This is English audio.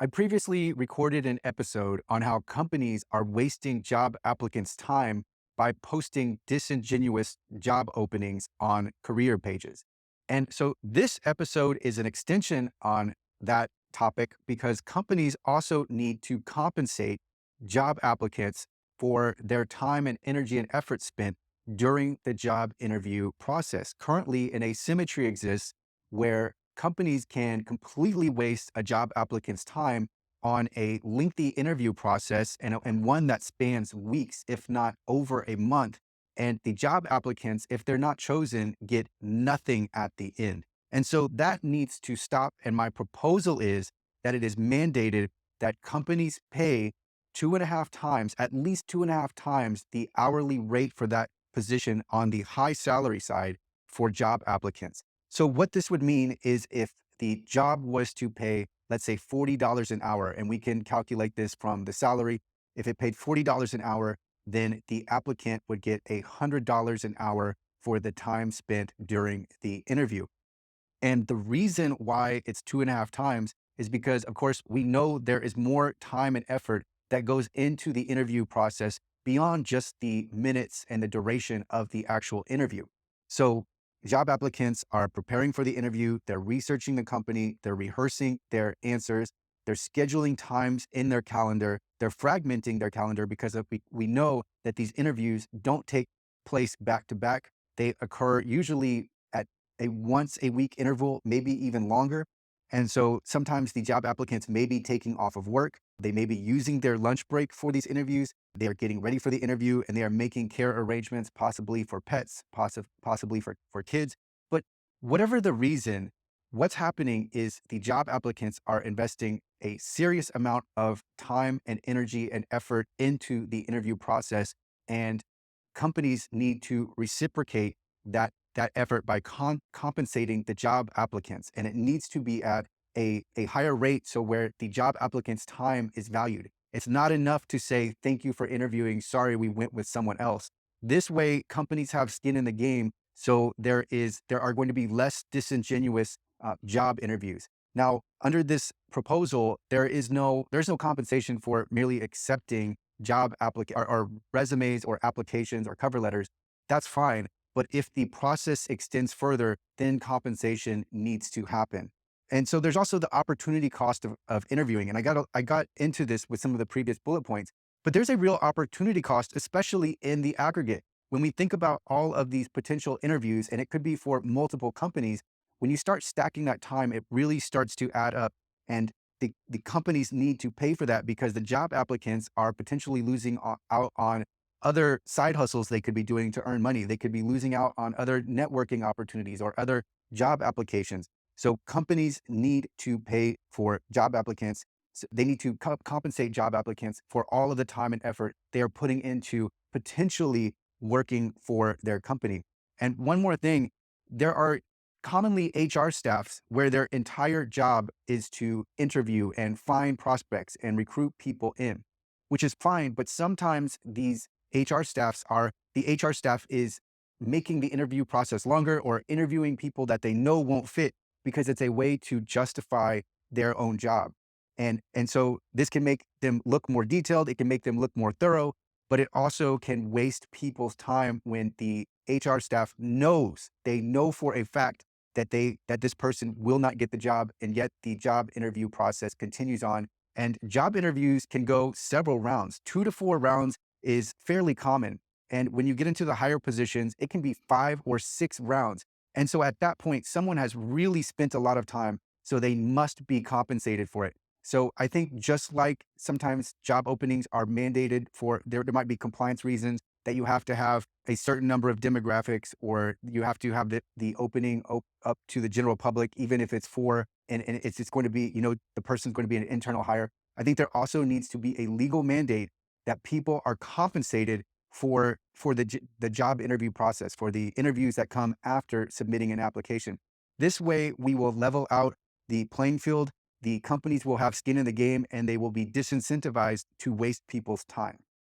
I previously recorded an episode on how companies are wasting job applicants' time by posting disingenuous job openings on career pages. And so this episode is an extension on that topic because companies also need to compensate job applicants for their time and energy and effort spent during the job interview process. Currently, an asymmetry exists where companies can completely waste a job applicant's time on a lengthy interview process and one that spans weeks, if not over a month. And the job applicants, if they're not chosen, get nothing at the end. And so that needs to stop. And my proposal is that it is mandated that companies pay two and a half times, at least two and a half times the hourly rate for that position on the high salary side for job applicants. So what this would mean is if the job was to pay, let's say $40 an hour, and we can calculate this from the salary. If it paid $40 an hour, then the applicant would get $100 an hour for the time spent during the interview. And the reason why it's two and a half times is because, of course, we know there is more time and effort that goes into the interview process beyond just the minutes and the duration of the actual interview. So job applicants are preparing for the interview, they're researching the company, they're rehearsing their answers, they're scheduling times in their calendar, they're fragmenting their calendar because we know that these interviews don't take place back to back. They occur usually at a once a week interval, maybe even longer. And so sometimes the job applicants may be taking off of work. They may be using their lunch break for these interviews. They are getting ready for the interview and they are making care arrangements, possibly for pets, possibly for kids. But whatever the reason, what's happening is the job applicants are investing a serious amount of time and energy and effort into the interview process. And companies need to reciprocate that effort by compensating the job applicants. And it needs to be at a higher rate. So where the job applicant's time is valued. It's not enough to say, thank you for interviewing. Sorry, we went with someone else. This way, companies have skin in the game. So there are going to be less disingenuous job interviews. Now, under this proposal, there's no compensation for merely accepting job or resumes or applications or cover letters. That's fine. But if the process extends further, then compensation needs to happen. And so there's also the opportunity cost of interviewing. And I got into this with some of the previous bullet points, but there's a real opportunity cost, especially in the aggregate. When we think about all of these potential interviews, and it could be for multiple companies, when you start stacking that time, it really starts to add up. And the companies need to pay for that because the job applicants are potentially losing out on other side hustles they could be doing to earn money. They could be losing out on other networking opportunities or other job applications. So companies need to pay for job applicants. They need to compensate job applicants for all of the time and effort they are putting into potentially working for their company. And one more thing, there are commonly HR staffs where their entire job is to interview and find prospects and recruit people in, which is fine. But sometimes the HR staff is making the interview process longer or interviewing people that they know won't fit because it's a way to justify their own job. And so this can make them look more detailed. It can make them look more thorough, but it also can waste people's time when the HR staff they know for a fact that this person will not get the job. And yet the job interview process continues on, and job interviews can go several rounds. 2 to 4 rounds is fairly common. And when you get into the higher positions, it can be 5 or 6 rounds. And so at that point, someone has really spent a lot of time, so they must be compensated for it. So I think just like sometimes job openings are mandated there might be compliance reasons that you have to have a certain number of demographics, or you have to have the opening up to the general public, even if it's and it's going to be, the person's going to be an internal hire. I think there also needs to be a legal mandate that people are compensated for the job interview process, for the interviews that come after submitting an application. This way, we will level out the playing field. The companies will have skin in the game and they will be disincentivized to waste people's time.